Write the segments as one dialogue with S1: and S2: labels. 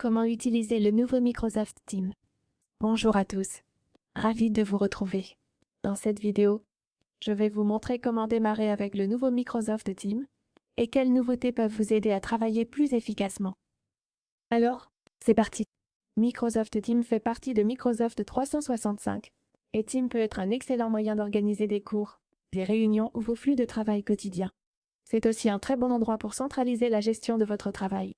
S1: Comment utiliser le nouveau Microsoft Teams? Bonjour à tous, ravi de vous retrouver. Dans cette vidéo, je vais vous montrer comment démarrer avec le nouveau Microsoft Teams et quelles nouveautés peuvent vous aider à travailler plus efficacement. Alors, c'est parti! Microsoft Teams fait partie de Microsoft 365 et Teams peut être un excellent moyen d'organiser des cours, des réunions ou vos flux de travail quotidiens. C'est aussi un très bon endroit pour centraliser la gestion de votre travail.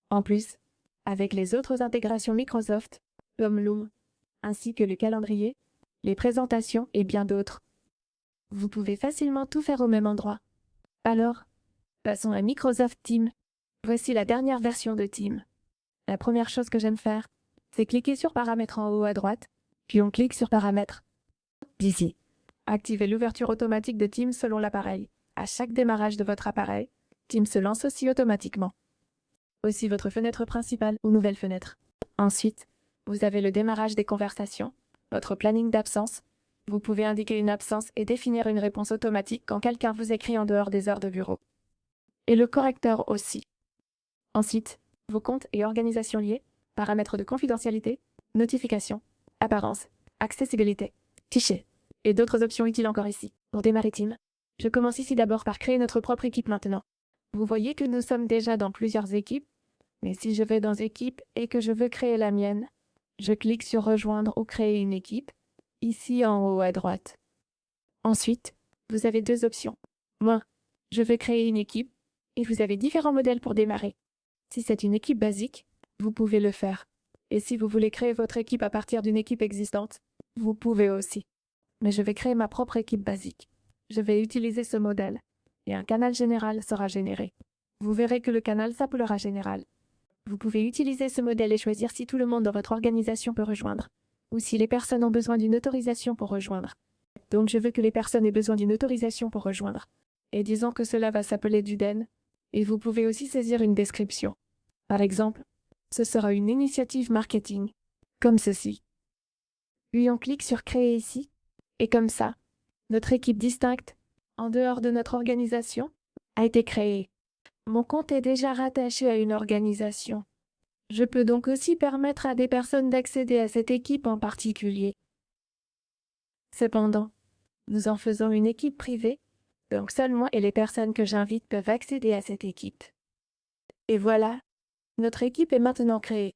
S1: En plus, avec les autres intégrations Microsoft, comme Loom, ainsi que le calendrier, les présentations et bien d'autres, vous pouvez facilement tout faire au même endroit. Alors, passons à Microsoft Teams. Voici la dernière version de Teams. La première chose que j'aime faire, c'est cliquer sur Paramètres en haut à droite, puis on clique sur Paramètres. D'ici, activez l'ouverture automatique de Teams selon l'appareil. À chaque démarrage de votre appareil, Teams se lance aussi automatiquement. Aussi votre fenêtre principale ou nouvelle fenêtre. Ensuite, vous avez le démarrage des conversations, votre planning d'absence. Vous pouvez indiquer une absence et définir une réponse automatique quand quelqu'un vous écrit en dehors des heures de bureau. Et le correcteur aussi. Ensuite, vos comptes et organisations liées, paramètres de confidentialité, notifications, apparence, accessibilité, fichiers, et d'autres options utiles encore ici. Pour démarrer Teams, je commence ici d'abord par créer notre propre équipe maintenant. Vous voyez que nous sommes déjà dans plusieurs équipes, mais si je vais dans Équipe et que je veux créer la mienne, je clique sur Rejoindre ou Créer une équipe, ici en haut à droite. Ensuite, vous avez deux options. Moi, je veux créer une équipe, et vous avez différents modèles pour démarrer. Si c'est une équipe basique, vous pouvez le faire. Et si vous voulez créer votre équipe à partir d'une équipe existante, vous pouvez aussi. Mais je vais créer ma propre équipe basique. Je vais utiliser ce modèle, et un canal général sera généré. Vous verrez que le canal s'appellera Général. Vous pouvez utiliser ce modèle et choisir si tout le monde dans votre organisation peut rejoindre, ou si les personnes ont besoin d'une autorisation pour rejoindre. Donc je veux que les personnes aient besoin d'une autorisation pour rejoindre. Et disons que cela va s'appeler Duden, et vous pouvez aussi saisir une description. Par exemple, ce sera une initiative marketing, comme ceci. Puis on clique sur Créer ici, et comme ça, notre équipe distincte, en dehors de notre organisation, a été créée. Mon compte est déjà rattaché à une organisation. Je peux donc aussi permettre à des personnes d'accéder à cette équipe en particulier. Cependant, nous en faisons une équipe privée, donc seul moi et les personnes que j'invite peuvent accéder à cette équipe. Et voilà, notre équipe est maintenant créée.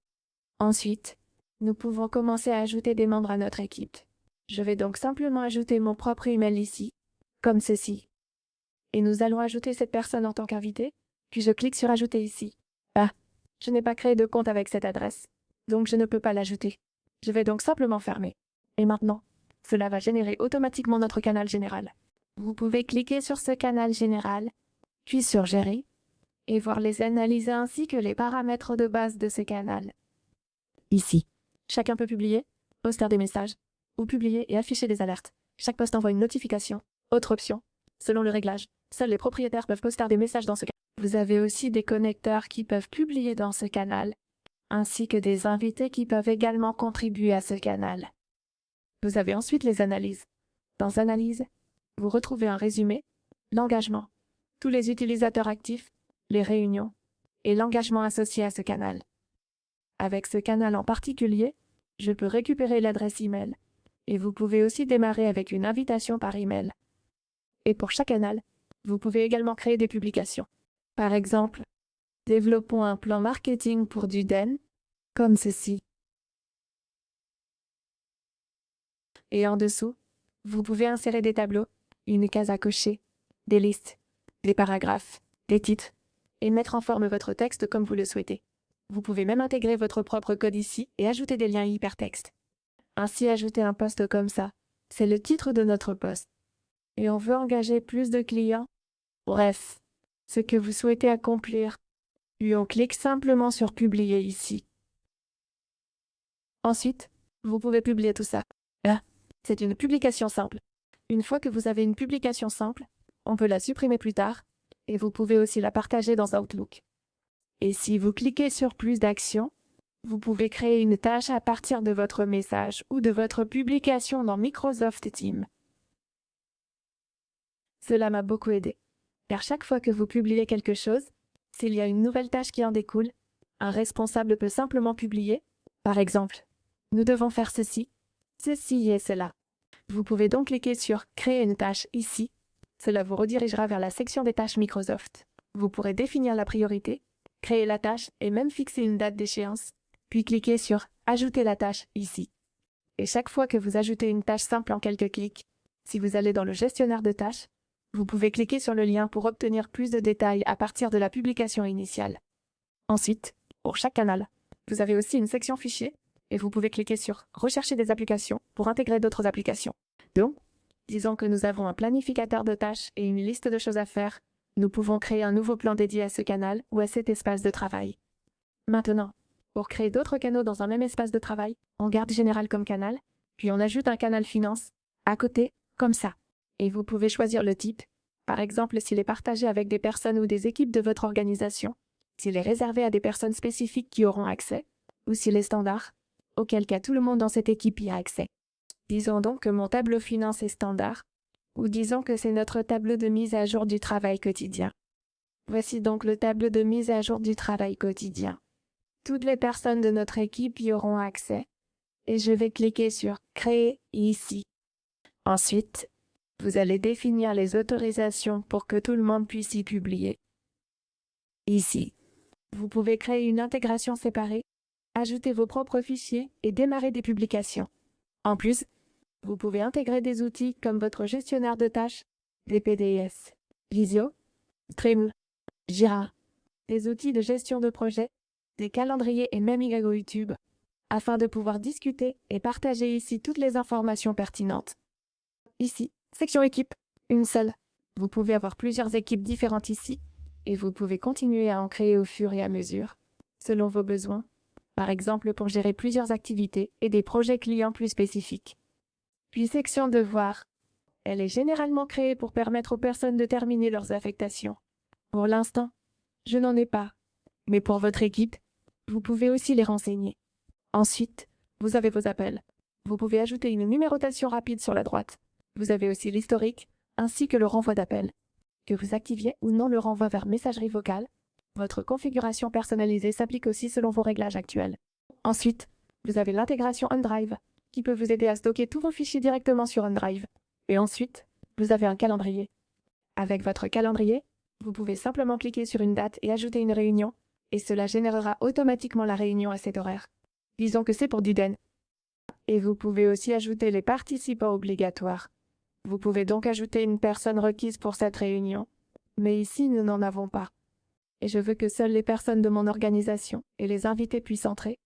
S1: Ensuite, nous pouvons commencer à ajouter des membres à notre équipe. Je vais donc simplement ajouter mon propre email ici, comme ceci. Et nous allons ajouter cette personne en tant qu'invité, puis je clique sur Ajouter ici. Ah, je n'ai pas créé de compte avec cette adresse, donc je ne peux pas l'ajouter. Je vais donc simplement fermer. Et maintenant, cela va générer automatiquement notre canal général. Vous pouvez cliquer sur ce canal général, puis sur Gérer, et voir les analyses ainsi que les paramètres de base de ce canal. Ici, chacun peut publier, poster des messages, ou publier et afficher des alertes. Chaque post envoie une notification. Autre option, selon le réglage, seuls les propriétaires peuvent poster des messages dans ce canal. Vous avez aussi des connecteurs qui peuvent publier dans ce canal, ainsi que des invités qui peuvent également contribuer à ce canal. Vous avez ensuite les analyses. Dans Analyse, vous retrouvez un résumé, l'engagement, tous les utilisateurs actifs, les réunions et l'engagement associé à ce canal. Avec ce canal en particulier, je peux récupérer l'adresse email et vous pouvez aussi démarrer avec une invitation par email. Et pour chaque canal, vous pouvez également créer des publications. Par exemple, développons un plan marketing pour Duden, comme ceci. Et en dessous, vous pouvez insérer des tableaux, une case à cocher, des listes, des paragraphes, des titres, et mettre en forme votre texte comme vous le souhaitez. Vous pouvez même intégrer votre propre code ici et ajouter des liens hypertextes. Ainsi, ajouter un post comme ça, c'est le titre de notre post. Et on veut engager plus de clients. Bref, ce que vous souhaitez accomplir. Puis on clique simplement sur Publier ici. Ensuite, vous pouvez publier tout ça. Ah, c'est une publication simple. Une fois que vous avez une publication simple, on peut la supprimer plus tard, et vous pouvez aussi la partager dans Outlook. Et si vous cliquez sur Plus d'actions, vous pouvez créer une tâche à partir de votre message ou de votre publication dans Microsoft Teams. Cela m'a beaucoup aidé, car chaque fois que vous publiez quelque chose, s'il y a une nouvelle tâche qui en découle, Un responsable peut simplement publier, par exemple, « Nous devons faire ceci, ceci et cela ». Vous pouvez donc cliquer sur « Créer une tâche » ici. Cela vous redirigera vers la section des tâches Microsoft. Vous pourrez définir la priorité, créer la tâche et même fixer une date d'échéance, puis cliquer sur « Ajouter la tâche » ici. Et chaque fois que vous ajoutez une tâche simple en quelques clics, si vous allez dans le gestionnaire de tâches, vous pouvez cliquer sur le lien pour obtenir plus de détails à partir de la publication initiale. Ensuite, pour chaque canal, vous avez aussi une section fichiers et vous pouvez cliquer sur « Rechercher des applications » pour intégrer d'autres applications. Donc, disons que nous avons un planificateur de tâches et une liste de choses à faire, nous pouvons créer un nouveau plan dédié à ce canal ou à cet espace de travail. Maintenant, pour créer d'autres canaux dans un même espace de travail, on garde Général comme canal, puis on ajoute un canal Finance à côté, comme ça. Et vous pouvez choisir le type, par exemple s'il est partagé avec des personnes ou des équipes de votre organisation, s'il est réservé à des personnes spécifiques qui auront accès, ou s'il est standard, auquel cas tout le monde dans cette équipe y a accès. Disons donc que mon tableau Finance est standard, ou disons que c'est notre tableau de mise à jour du travail quotidien. Voici donc le tableau de mise à jour du travail quotidien. Toutes les personnes de notre équipe y auront accès, et je vais cliquer sur « Créer » ici. Ensuite, vous allez définir les autorisations pour que tout le monde puisse y publier. Ici, vous pouvez créer une intégration séparée, ajouter vos propres fichiers et démarrer des publications. En plus, vous pouvez intégrer des outils comme votre gestionnaire de tâches, des PDS, Visio, Stream, Jira, des outils de gestion de projet, des calendriers et même Igago YouTube, afin de pouvoir discuter et partager ici toutes les informations pertinentes. Ici, section équipe, une seule. Vous pouvez avoir plusieurs équipes différentes ici, et vous pouvez continuer à en créer au fur et à mesure, selon vos besoins, par exemple pour gérer plusieurs activités et des projets clients plus spécifiques. Puis section devoirs. Elle est généralement créée pour permettre aux personnes de terminer leurs affectations. Pour l'instant, je n'en ai pas, mais pour votre équipe, vous pouvez aussi les renseigner. Ensuite, vous avez vos appels. Vous pouvez ajouter une numérotation rapide sur la droite. Vous avez aussi l'historique, ainsi que le renvoi d'appel. Que vous activiez ou non le renvoi vers messagerie vocale, votre configuration personnalisée s'applique aussi selon vos réglages actuels. Ensuite, vous avez l'intégration OneDrive, qui peut vous aider à stocker tous vos fichiers directement sur OneDrive. Et ensuite, vous avez un calendrier. Avec votre calendrier, vous pouvez simplement cliquer sur une date et ajouter une réunion, et cela générera automatiquement la réunion à cet horaire. Disons que c'est pour Duden. Et vous pouvez aussi ajouter les participants obligatoires. Vous pouvez donc ajouter une personne requise pour cette réunion, mais ici nous n'en avons pas. Et je veux que seules les personnes de mon organisation et les invités puissent entrer,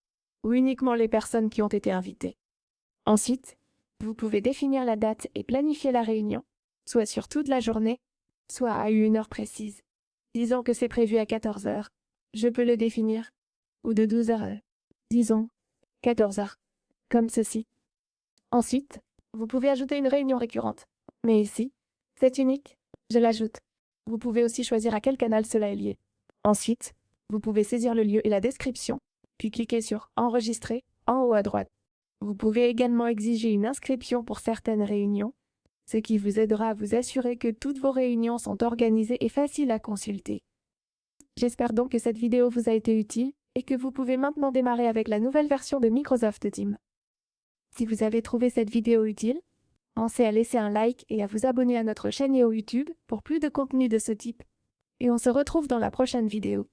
S1: ou uniquement les personnes qui ont été invitées. Ensuite, vous pouvez définir la date et planifier la réunion, soit sur toute la journée, soit à une heure précise. Disons que c'est prévu à 14 heures. Je peux le définir, ou de 12 heures, disons 14 heures, comme ceci. Ensuite, vous pouvez ajouter une réunion récurrente. Mais ici, c'est unique, je l'ajoute. Vous pouvez aussi choisir à quel canal cela est lié. Ensuite, vous pouvez saisir le lieu et la description, puis cliquer sur « Enregistrer » en haut à droite. Vous pouvez également exiger une inscription pour certaines réunions, ce qui vous aidera à vous assurer que toutes vos réunions sont organisées et faciles à consulter. J'espère donc que cette vidéo vous a été utile et que vous pouvez maintenant démarrer avec la nouvelle version de Microsoft Teams. Si vous avez trouvé cette vidéo utile, pensez à laisser un like et à vous abonner à notre chaîne YouTube pour plus de contenu de ce type. Et on se retrouve dans la prochaine vidéo.